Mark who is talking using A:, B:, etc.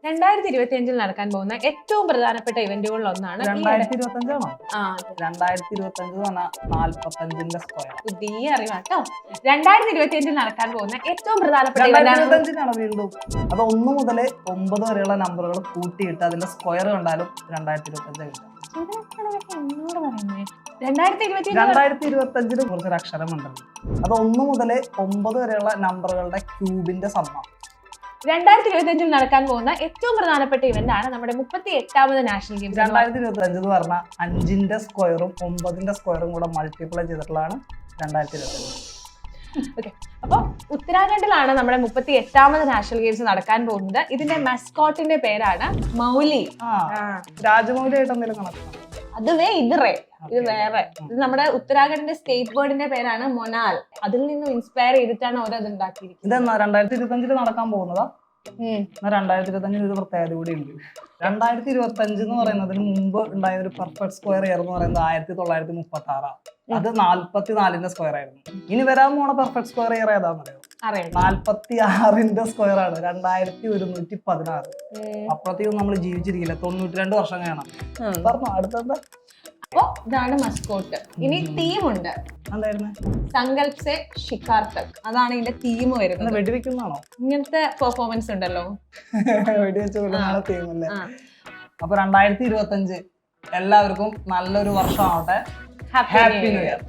A: 2025 നടക്കാൻ പോകുന്ന ഏറ്റവും പ്രധാനപ്പെട്ട ഇവന്റുകളിൽ ഒന്നാണ്
B: 2025 45 സ്ക്വയർ.
A: പുതിയ അറിവാട്ടോ. 2025 നടക്കാൻ പോകുന്ന ഏറ്റവും പ്രധാനപ്പെട്ട
B: വീണ്ടും അത് 1 മുതൽ 9 വരെയുള്ള നമ്പറുകൾ കൂട്ടിയിട്ട് അതിന്റെ സ്ക്വയർ കണ്ടാലും 2025 2025 കുറച്ചൊരു അക്ഷരമുണ്ട്. അത് 1 മുതൽ 9 വരെയുള്ള നമ്പറുകളുടെ ക്യൂബിന്റെ സമ്മ.
A: 2025 നടക്കാൻ പോകുന്ന ഏറ്റവും പ്രധാനപ്പെട്ട ഇവന്റ് ആണ് നമ്മുടെ 38ാമത് നാഷണൽ ഗെയിംസ്.
B: 2025 എന്ന് പറഞ്ഞാൽ 5ന്റെ സ്ക്വയറും 9ന്റെ സ്ക്വയറും കൂടെ മൾട്ടിപ്ലൈ ചെയ്തിട്ടുള്ളതാണ് 2025.
A: ഓക്കെ, അപ്പൊ ഉത്തരാഖണ്ഡിലാണ് നമ്മുടെ 38ാമത് നാഷണൽ ഗെയിംസ് നടക്കാൻ പോകുന്നത്. ഇതിന്റെ മസ്കോട്ടിന്റെ പേരാണ് മൗലി.
B: രാജമൗലി ആയിട്ട് എന്തെങ്കിലും കണക്കാണ്?
A: ഇത് വേറെ. ഇത് നമ്മുടെ ഉത്തരാഖണ്ഡിന്റെ സ്റ്റേറ്റ് ബേർഡിന്റെ പേരാണ് മൊനാൽ. അതിൽ നിന്ന് ഇൻസ്പയർ ചെയ്തിട്ടാണ് ഓരോ ഇത് ഉണ്ടാക്കിയിരിക്കുന്നത്.
B: ഇതെന്നാ 2025 നടക്കാൻ പോകുന്നതാ? 2025 ഒരു പ്രത്യേകത കൂടി ഉണ്ട്. 2025 എന്ന് പറയുന്നതിന് മുമ്പ് ഉണ്ടായ ഒരു പെർഫെക്റ്റ് സ്ക്വയർ ഇയർ എന്ന് പറയുന്നത് 1936. അത് 44ന്റെ സ്ക്വയർ ആയിരുന്നു. ഇനി വരാൻ പോണ പെർഫെക്റ്റ് സ്ക്വയർ ഇയർ ഏതാണെന്നറിയോ? 46ന്റെ സ്ക്വയർ ആണ്, 2116. അപ്പഴത്തേക്കും നമ്മൾ ജീവിച്ചിരിക്കില്ല, 92 വർഷം കാണാം. പറഞ്ഞോ അടുത്തെന്താ?
A: അപ്പൊ ഇതാണ് മസ്കോട്ട്. ഇനി തീമുണ്ട്. സങ്കൽപ് സെ ശിഖാർ തക്, അതാണ് ഇതിന്റെ തീം വരുന്നത്.
B: വെടിവെക്കുന്നതാണോ?
A: ഇങ്ങനത്തെ പെർഫോമൻസ് ഉണ്ടല്ലോ,
B: വെടിവെച്ച തീമല്ലേ. അപ്പൊ 2025 എല്ലാവർക്കും നല്ലൊരു വർഷമാവട്ടെ. Happy new year.